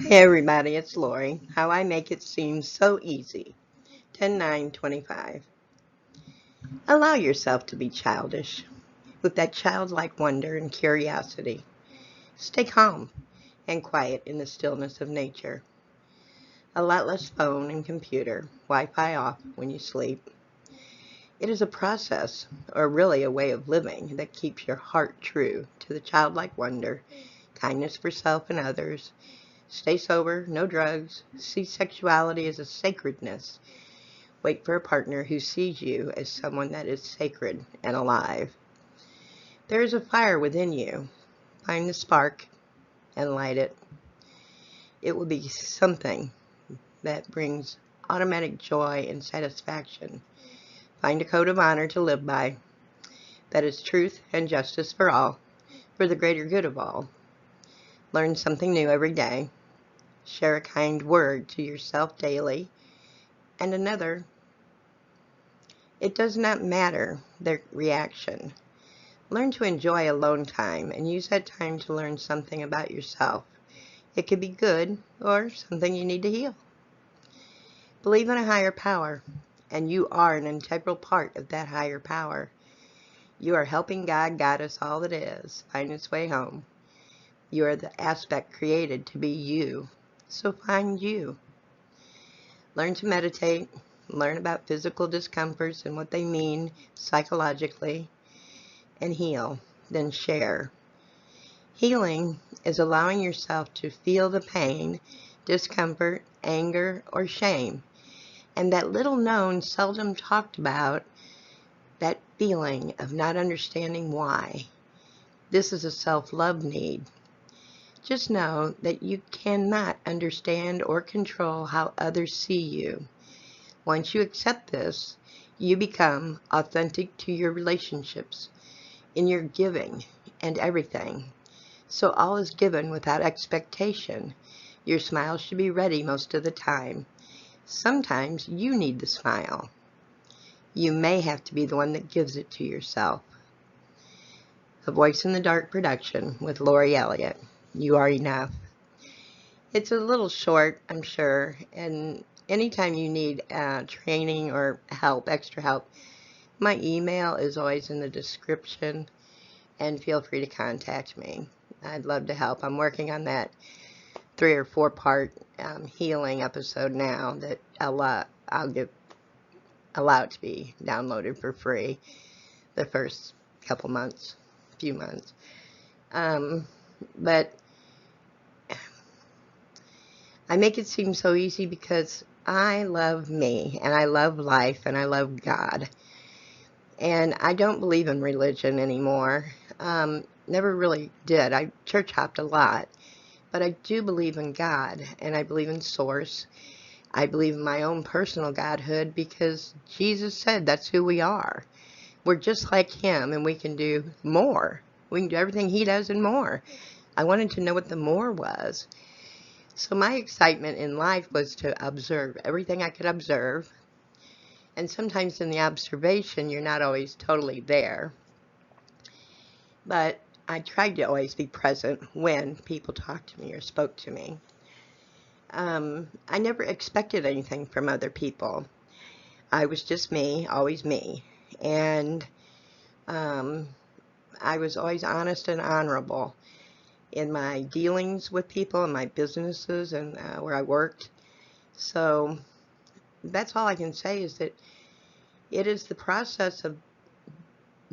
Hey everybody, it's Lori. How I make it seem so easy. 10-9-25. Allow yourself to be childish with that childlike wonder and curiosity. Stay calm and quiet in the stillness of nature. A lot less phone and computer, Wi-Fi off when you sleep. It is a process, or really a way of living, that keeps your heart true to the childlike wonder, kindness for self and others. Stay sober, no drugs, see sexuality as a sacredness. Wait for a partner who sees you as someone that is sacred and alive. There is a fire within you. Find the spark and light it. It will be something that brings automatic joy and satisfaction. Find a code of honor to live by. That is truth and justice for all, for the greater good of all. Learn something new every day. Share a kind word to yourself daily and another. It does not matter their reaction. Learn to enjoy alone time and use that time to learn something about yourself. It could be good or something you need to heal. Believe in a higher power, and you are an integral part of that higher power. You are helping God guide us all that is, find its way home. You are the aspect created to be you, so find you. Learn to meditate, learn about physical discomforts and what they mean psychologically, and heal, then share. Healing is allowing yourself to feel the pain, discomfort, anger, or shame, and that little known, seldom talked about, that feeling of not understanding why. This is a self-love need. Just know that you cannot understand or control how others see you. Once you accept this, you become authentic to your relationships, in your giving, and everything. So all is given without expectation. Your smile should be ready most of the time. Sometimes you need the smile. You may have to be the one that gives it to yourself. A Voice in the Dark production with Lori Elliot. You are enough. It's a little short, I'm sure, and anytime you need training or help, extra help, my email is always in the description, and feel free to contact me. I'd love to help. I'm working on that 3 or 4 part healing episode now that I'll allow it to be downloaded for free the first few months. But I make it seem so easy because I love me, and I love life, and I love God. And I don't believe in religion anymore. Never really did. I church hopped a lot. But I do believe in God, and I believe in Source. I believe in my own personal godhood because Jesus said that's who we are. We're just like Him, and we can do more. We can do everything He does and more. I wanted to know what the more was. So my excitement in life was to observe everything I could observe. And sometimes in the observation, you're not always totally there. But I tried to always be present when people talked to me or spoke to me. I never expected anything from other people. I was just me, always me. And I was always honest and honorable in my dealings with people and my businesses and where I worked. So that's all I can say, is that it is the process of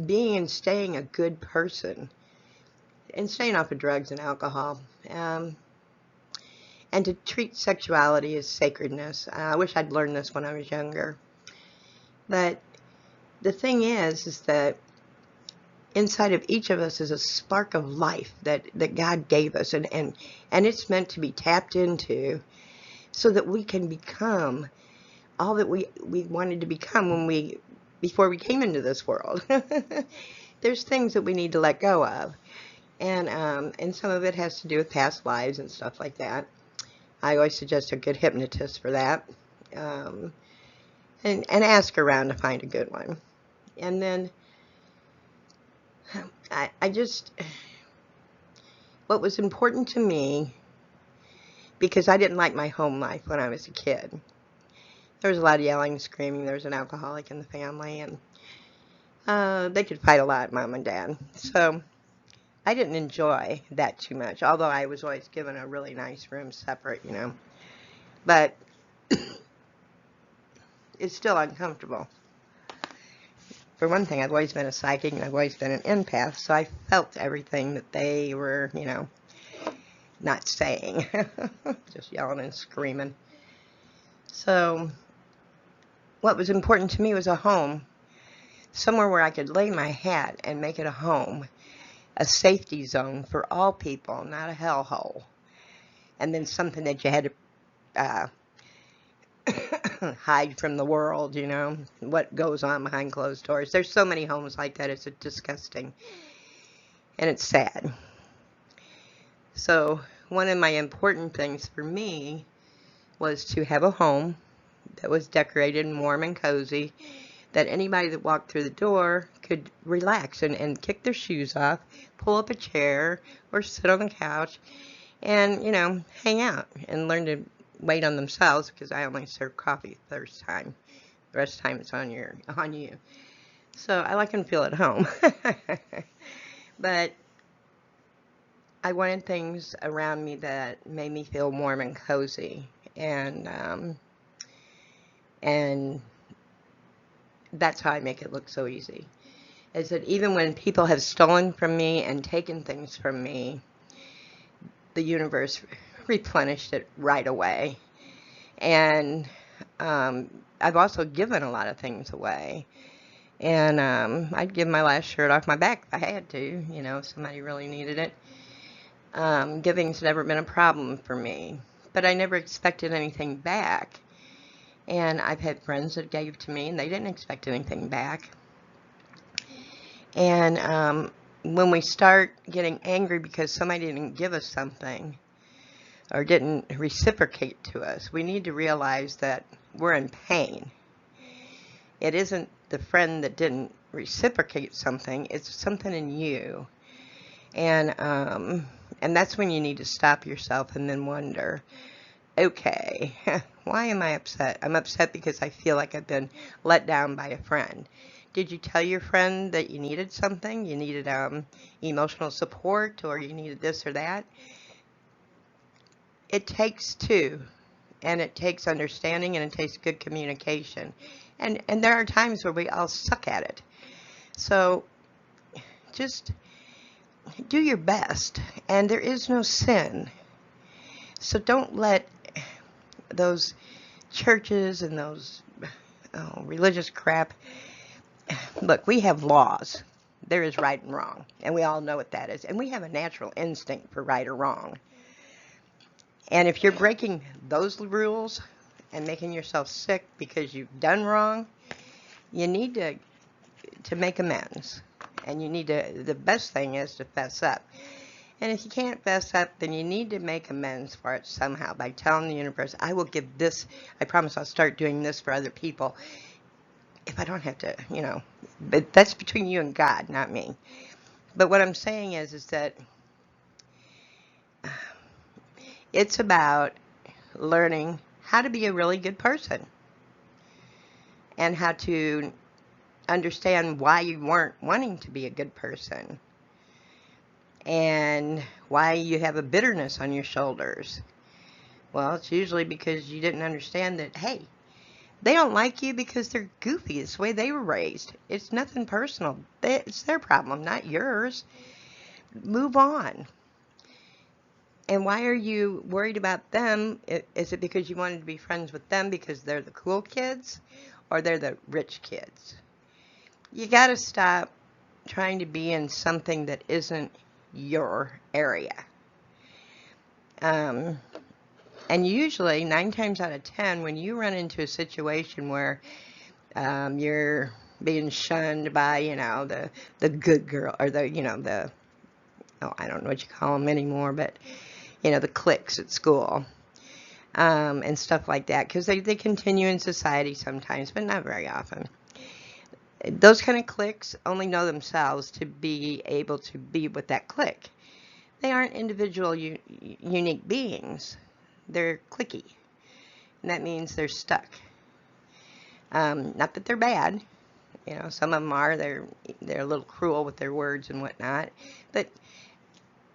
being and staying a good person and staying off of drugs and alcohol, and to treat sexuality as sacredness. I wish I'd learned this when I was younger. But the thing is that inside of each of us is a spark of life that God gave us, and it's meant to be tapped into so that we can become all that we wanted to become before we came into this world. There's things that we need to let go of, and some of it has to do with past lives and stuff like that. I always suggest a good hypnotist for that, and ask around to find a good one. And then what was important to me because I didn't like my home life when I was a kid. There was a lot of yelling and screaming. There was an alcoholic in the family, and they could fight a lot, Mom and Dad. So I didn't enjoy that too much, although I was always given a really nice room separate, you know. But it's still uncomfortable. For one thing, I've always been a psychic, and I've always been an empath, so I felt everything that they were, you know, not saying. Just yelling and screaming. So what was important to me was a home, somewhere where I could lay my hat and make it a home, a safety zone for all people, not a hellhole. And then something that you had to hide from the world, you know, what goes on behind closed doors. There's so many homes like that. It's disgusting. And it's sad. So one of my important things for me was to have a home that was decorated and warm and cozy, that anybody that walked through the door could relax and kick their shoes off, pull up a chair, or sit on the couch and, you know, hang out and learn to wait on themselves, because I only serve coffee the first time. The rest of the time it's on you. So I like them to feel at home. But I wanted things around me that made me feel warm and cozy. And that's how I make it look so easy. Is that even when people have stolen from me and taken things from me, the universe replenished it right away. And I've also given a lot of things away. And I'd give my last shirt off my back if I had to, you know, if somebody really needed it. Giving's never been a problem for me. But I never expected anything back. And I've had friends that gave to me and they didn't expect anything back. And when we start getting angry because somebody didn't give us something or didn't reciprocate to us, we need to realize that we're in pain. It isn't the friend that didn't reciprocate something, it's something in you. And that's when you need to stop yourself and then wonder, okay, why am I upset? I'm upset because I feel like I've been let down by a friend. Did you tell your friend that you needed something? You needed emotional support, or you needed this or that? It takes two, and it takes understanding, and it takes good communication. And there are times where we all suck at it. So just do your best, and there is no sin. So don't let those churches and those religious crap. Look, we have laws. There is right and wrong, and we all know what that is. And we have a natural instinct for right or wrong. And if you're breaking those rules and making yourself sick because you've done wrong, you need to make amends. And you need to, the best thing is to fess up. And if you can't fess up, then you need to make amends for it somehow by telling the universe, I will give this, I promise I'll start doing this for other people. If I don't have to, you know, but that's between you and God, not me. But what I'm saying is that it's about learning how to be a really good person and how to understand why you weren't wanting to be a good person and why you have a bitterness on your shoulders. Well, it's usually because you didn't understand that, hey, they don't like you because they're goofy. It's the way they were raised. It's nothing personal. It's their problem, not yours. Move on. And why are you worried about them? Is it because you wanted to be friends with them because they're the cool kids or they're the rich kids? You got to stop trying to be in something that isn't your area. And usually, 9 times out of 10, when you run into a situation where you're being shunned by, you know, the good girl, or the, you know, the, oh, I don't know what you call them anymore, but, you know, the cliques at school, and stuff like that, because they continue in society sometimes, but not very often. Those kind of cliques only know themselves to be able to be with that clique. They aren't individual, unique beings. they're cliquey, and that means they're stuck. Not that they're bad. You know, some of them are. They're a little cruel with their words and whatnot. But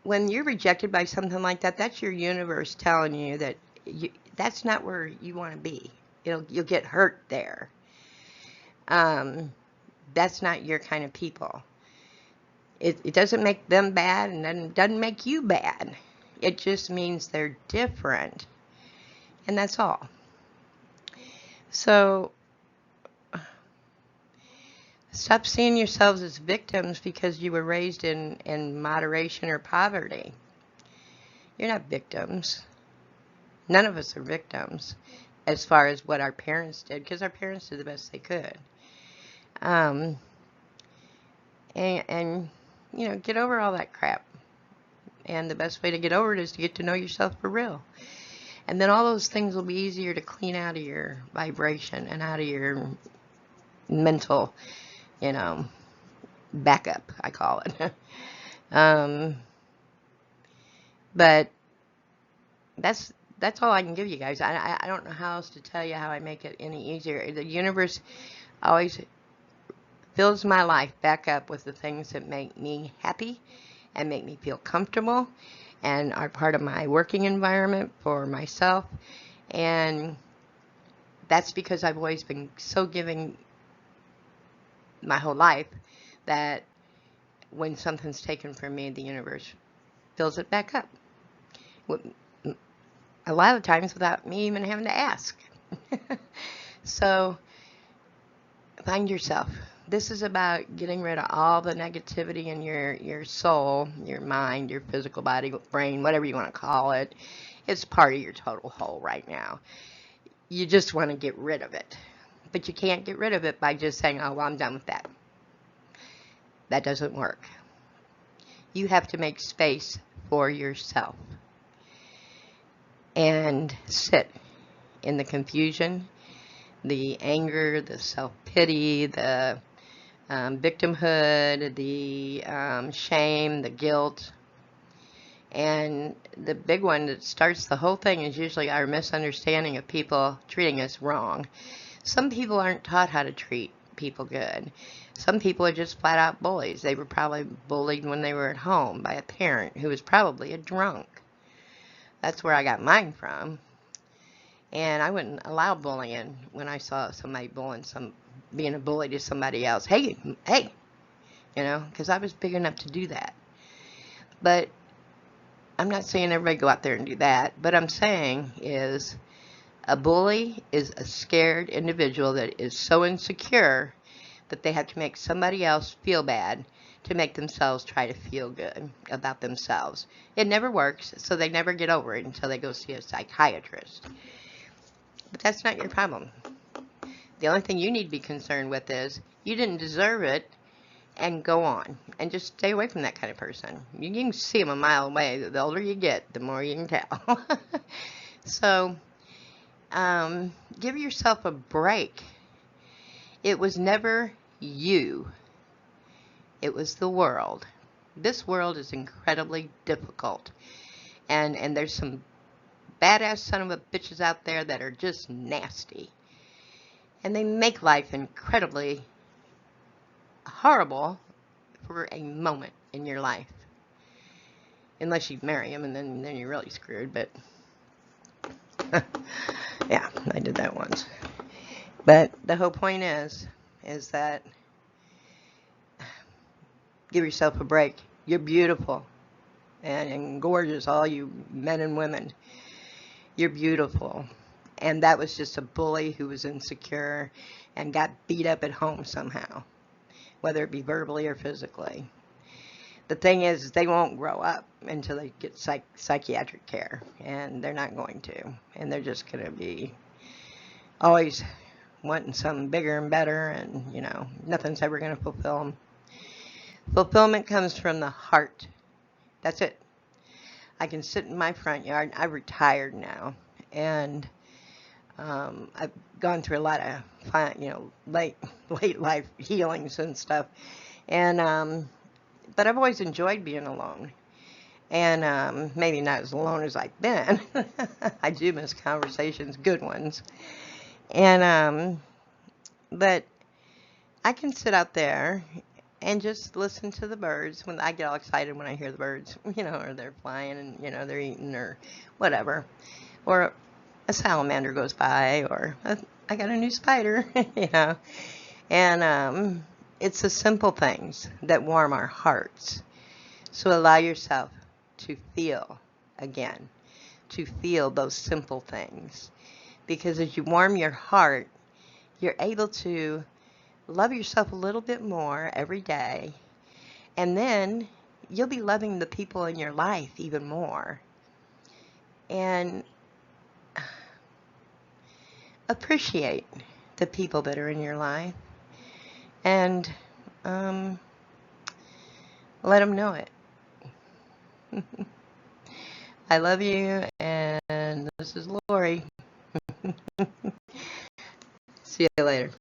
when you're rejected by something like that, that's your universe telling you that that's not where you want to be. You'll get hurt there. That's not your kind of people. It doesn't make them bad, and then doesn't make you bad. It just means they're different, and that's all. So stop seeing yourselves as victims because you were raised in moderation or poverty. You're not victims. None of us are victims as far as what our parents did, because our parents did the best they could. And you know, get over all that crap. And the best way to get over it is to get to know yourself for real. And then all those things will be easier to clean out of your vibration and out of your mental, you know, backup, I call it. But that's all I can give you guys. I don't know how else to tell you how I make it any easier. The universe always fills my life back up with the things that make me happy and make me feel comfortable and are part of my working environment for myself. And that's because I've always been so giving my whole life that when something's taken from me, the universe fills it back up. A lot of times without me even having to ask. So find yourself. This is about getting rid of all the negativity in your soul, your mind, your physical body, brain, whatever you want to call it. It's part of your total whole right now. You just want to get rid of it. But you can't get rid of it by just saying, oh, well, I'm done with that. That doesn't work. You have to make space for yourself and sit in the confusion, the anger, the self-pity, the victimhood, the shame, the guilt. And the big one that starts the whole thing is usually our misunderstanding of people treating us wrong. Some people aren't taught how to treat people good. Some people are just flat out bullies. They were probably bullied when they were at home by a parent who was probably a drunk. That's where I got mine from. And I wouldn't allow bullying when I saw somebody being a bully to somebody else. Hey, you know, because I was big enough to do that. But I'm not saying everybody go out there and do that. But I'm saying is a bully is a scared individual that is so insecure that they have to make somebody else feel bad to make themselves try to feel good about themselves. It never works, so they never get over it until they go see a psychiatrist. But that's not your problem. The only thing you need to be concerned with is you didn't deserve it, and go on. And just stay away from that kind of person. You can see them a mile away. The older you get, the more you can tell. So, give yourself a break. It was never you. It was the world. This world is incredibly difficult. And there's some badass son of a bitches out there that are just nasty. And they make life incredibly horrible for a moment in your life. Unless you marry him, and then you're really screwed. But yeah, I did that once. But the whole point is that give yourself a break. You're beautiful and gorgeous, all you men and women. You're beautiful. And that was just a bully who was insecure and got beat up at home somehow, whether it be verbally or physically. The thing is, they won't grow up until they get psychiatric care, and they're not going to. And they're just going to be always wanting something bigger and better, and, you know, nothing's ever going to fulfill them. Fulfillment comes from the heart. That's it. I can sit in my front yard. I'm retired now, and I've gone through a lot of, late life healings and stuff, and but I've always enjoyed being alone. And maybe not as alone as I've been. I do miss conversations, good ones. And but I can sit out there and just listen to the birds. When I get all excited when I hear the birds, or they're flying and they're eating or whatever, or a salamander goes by, or I got a new spider, and it's the simple things that warm our hearts. So allow yourself to feel again, to feel those simple things, because as you warm your heart, you're able to love yourself a little bit more every day, and then you'll be loving the people in your life even more. And appreciate the people that are in your life, and let them know it. I love you, and this is Lori. See you later.